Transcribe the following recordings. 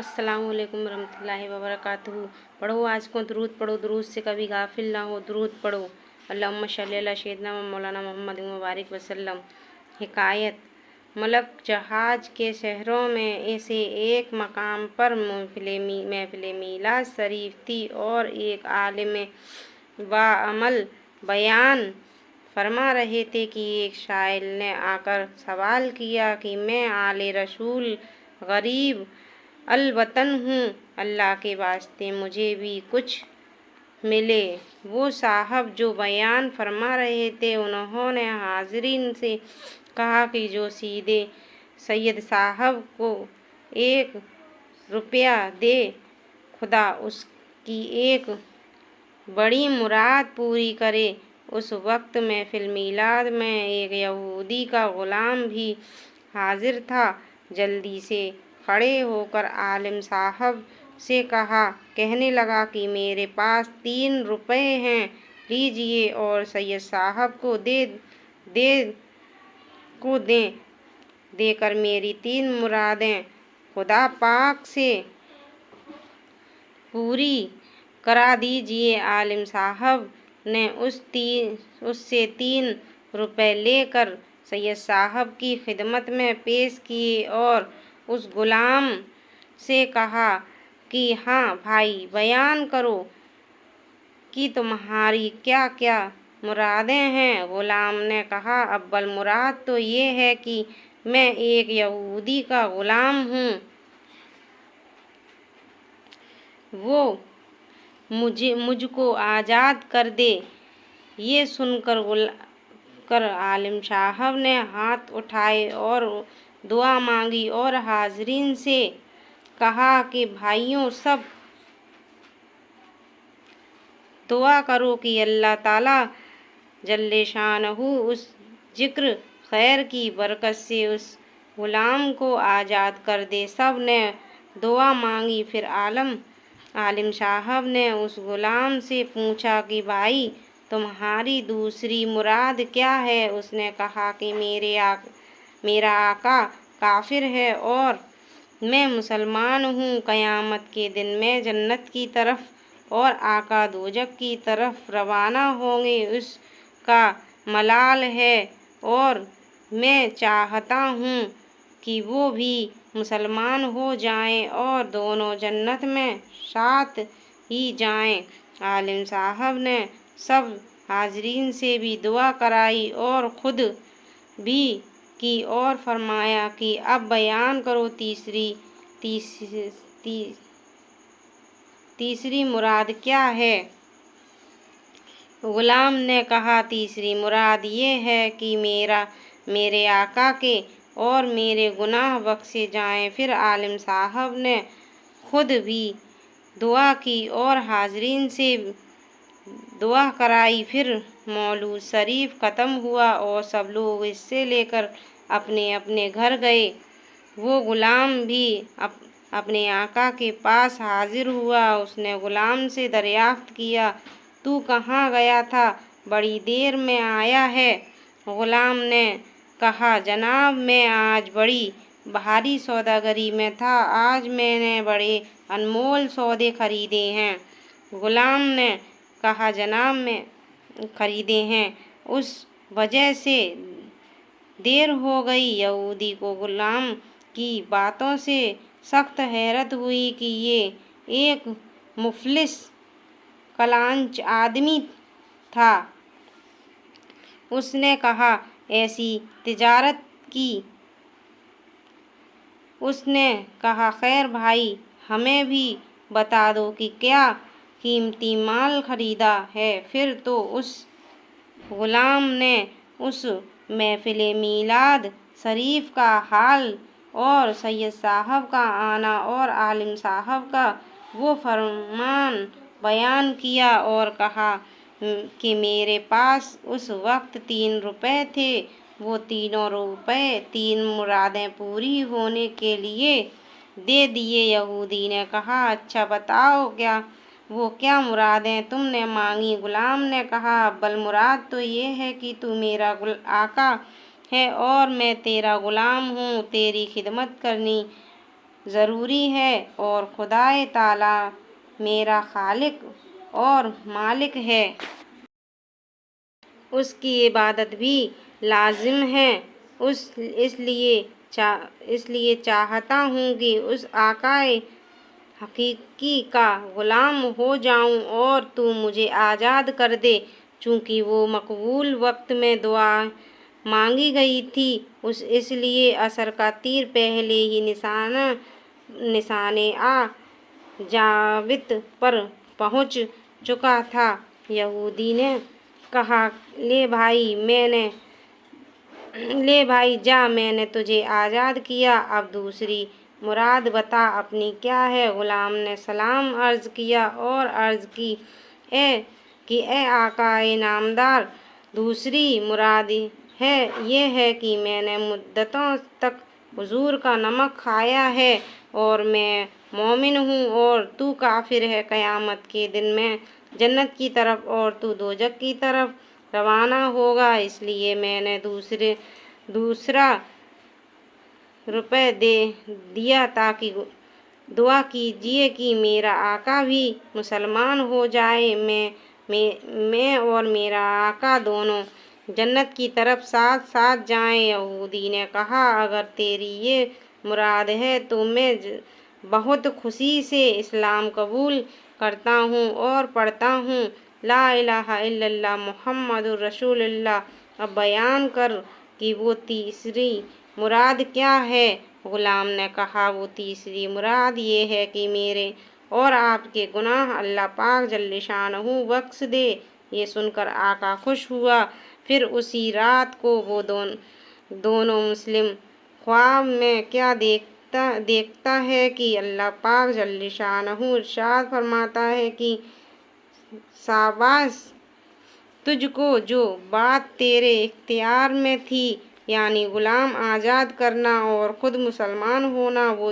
السلام علیکم ورحمۃ اللہ وبرکاتہ۔ پڑھو آج کو درود پڑھو، درود سے کبھی غافل نہ ہو، درود پڑھو۔ اللہم صلی علی سیدنا و مولانا محمد مبارک وسلم۔ حکایت: ملک جہاز کے شہروں میں ایسے ایک مقام پر محفل میلاد شریف تھی اور ایک عالم باعمل بیان فرما رہے تھے کہ ایک سائل نے آ کر سوال کیا کہ میں آل رسول غریب الوطن ہوں، اللہ کے واسطے مجھے بھی کچھ ملے۔ وہ صاحب جو بیان فرما رہے تھے انہوں نے حاضرین سے کہا کہ جو سید صاحب کو 1 روپیہ دے، خدا اس کی ایک بڑی مراد پوری کرے۔ اس وقت محفل میلاد میں ایک یہودی کا غلام بھی حاضر تھا۔ جلدی سے کھڑے ہو کر عالم صاحب سے کہنے لگا کہ میرے پاس 3 روپے ہیں، لیجئے اور سید صاحب کو دے کر میری 3 مرادیں خدا پاک سے پوری کرا دیجئے۔ عالم صاحب نے اس سے 3 روپے لے کر سید صاحب کی خدمت میں پیش کیے اور اس غلام سے کہا کہ ہاں بھائی، بیان کرو کہ تمہاری کیا کیا مرادیں ہیں۔ غلام نے کہا، اول مراد تو یہ ہے کہ میں ایک یہودی کا غلام ہوں، وہ مجھ کو آزاد کر دے۔ یہ سن کر عالم صاحب نے ہاتھ اٹھائے اور دعا مانگی اور حاضرین سے کہا کہ بھائیو، سب دعا کرو کہ اللہ تعالیٰ جل شانہ اس ذکر خیر کی برکت سے اس غلام کو آزاد کر دے۔ سب نے دعا مانگی۔ پھر عالم صاحب نے اس غلام سے پوچھا کہ بھائی، تمہاری دوسری مراد کیا ہے؟ اس نے کہا کہ میرا آقا کافر ہے اور میں مسلمان ہوں، قیامت کے دن میں جنت کی طرف اور آقا دوزخ کی طرف روانہ ہوں گے، اس کا ملال ہے اور میں چاہتا ہوں کہ وہ بھی مسلمان ہو جائیں اور دونوں جنت میں ساتھ ہی جائیں۔ عالم صاحب نے سب حاضرین سے بھی دعا کرائی اور خود بھی کی اور فرمایا کہ اب بیان کرو تیسری مراد کیا ہے؟ غلام نے کہا، تیسری مراد یہ ہے کہ میرے آقا کے اور میرے گناہ بخشے جائیں۔ پھر عالم صاحب نے خود بھی دعا کی اور حاضرین سے دعا کرائی۔ پھر مولود شریف ختم ہوا اور سب لوگ حصے لے کر اپنے اپنے گھر گئے۔ وہ غلام بھی اپنے آقا کے پاس حاضر ہوا۔ اس نے غلام سے دریافت کیا، تو کہاں گیا تھا؟ بڑی دیر میں آیا ہے۔ غلام نے کہا، جناب میں آج بڑی بھاری سوداگری میں تھا، آج میں نے بڑے انمول سودے خریدے ہیں۔ غلام نے کہا، جناب میں خریدے ہیں، اس وجہ سے دیر ہو گئی۔ یہودی کو غلام کی باتوں سے سخت حیرت ہوئی کہ یہ ایک مفلس کلانچ آدمی تھا۔ اس نے کہا، ایسی تجارت کی؟ اس نے کہا، خیر بھائی، ہمیں بھی بتا دو کہ کیا قیمتی مال خریدا ہے۔ پھر تو اس غلام نے اس محفل میلاد شریف کا حال اور سید صاحب کا آنا اور عالم صاحب کا وہ فرمان بیان کیا اور کہا کہ میرے پاس اس وقت 3 روپے تھے۔ وہ تینوں روپے 3 مرادیں پوری ہونے کے لیے دے دیے۔ یہودی نے کہا، اچھا بتاؤ، وہ کیا مرادیں تم نے مانگی؟ غلام نے کہا، اول مراد تو یہ ہے کہ تو میرا آقا ہے اور میں تیرا غلام ہوں، تیری خدمت کرنی ضروری ہے، اور خدائے تعالیٰ میرا خالق اور مالک ہے، اس کی عبادت بھی لازم ہے۔ اس لیے چاہتا ہوں کہ اس آقائے حقیقی کا غلام ہو جاؤں اور تو مجھے آزاد کر دے۔ چونکہ وہ مقبول وقت میں دعا مانگی گئی تھی، اس لیے عصر کا تیر پہلے ہی نشانِ اجابت پر پہنچ چکا تھا۔ یہودی نے کہا، لے بھائی جا، میں نے تجھے آزاد کیا، اب دوسری مراد بتا اپنی کیا ہے؟ غلام نے سلام عرض کیا اور عرض کی، اے آقائے نامدار، دوسری مراد یہ ہے کہ میں نے مدتوں تک حضور کا نمک کھایا ہے، اور میں مومن ہوں اور تو کافر ہے۔ قیامت کے دن میں جنت کی طرف اور تو دوزخ کی طرف روانہ ہوگا، اس لیے میں نے دوسرا روپے دے دیا تاکہ دعا کیجیے کہ میرا آقا بھی مسلمان ہو جائے، میں اور میرا آقا دونوں جنت کی طرف ساتھ ساتھ جائیں۔ یہودی نے کہا، اگر تیری یہ مراد ہے تو میں بہت خوشی سے اسلام قبول کرتا ہوں اور پڑھتا ہوں، لا الہ الا اللہ محمد رسول اللہ۔ اب بیان کر کہ وہ تیسری مراد کیا ہے؟ غلام نے کہا، وہ تیسری مراد یہ ہے کہ میرے اور آپ کے گناہ اللہ پاک جل شانہ بخش دے۔ یہ سن کر آقا خوش ہوا۔ پھر اسی رات کو وہ دونوں مسلم خواب میں کیا دیکھتا ہے کہ اللہ پاک جل شانہ ارشاد فرماتا ہے کہ شاباش تجھ کو، جو بات تیرے اختیار میں تھی، یعنی غلام آزاد کرنا اور خود مسلمان ہونا، وہ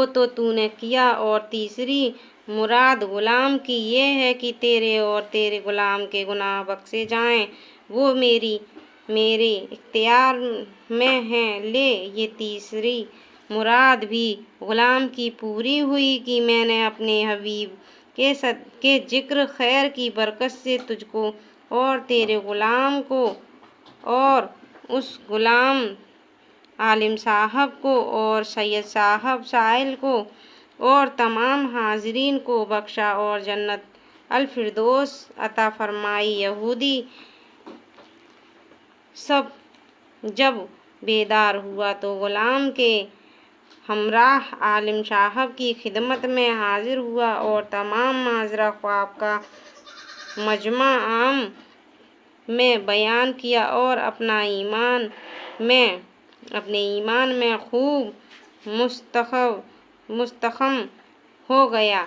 تو تو نے کیا، اور تیسری مراد غلام کی یہ ہے کہ تیرے اور تیرے غلام کے گناہ بخشے جائیں، وہ میرے اختیار میں ہیں۔ لے، یہ تیسری مراد بھی غلام کی پوری ہوئی کہ میں نے اپنے حبیب کے ذکر خیر کی برکت سے تجھ کو اور تیرے غلام کو اور اس غلام عالم صاحب کو اور سید صاحب سائل کو اور تمام حاضرین کو بخشا اور جنت الفردوس عطا فرمائی۔ یہودی جب بیدار ہوا تو غلام کے ہمراہ عالم صاحب کی خدمت میں حاضر ہوا اور تمام ماجرا خواب کا مجمع عام میں بیان کیا اور اپنے ایمان میں خوب مستحکم ہو گیا۔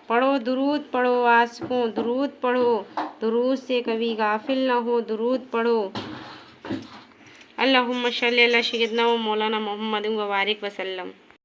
پڑھو درود، پڑھو عاشقوں، درود پڑھو، درود سے کبھی غافل نہ ہو، درود پڑھو۔ اللہم صلی علی سیدنا و مولانا محمد و بارک وسلم۔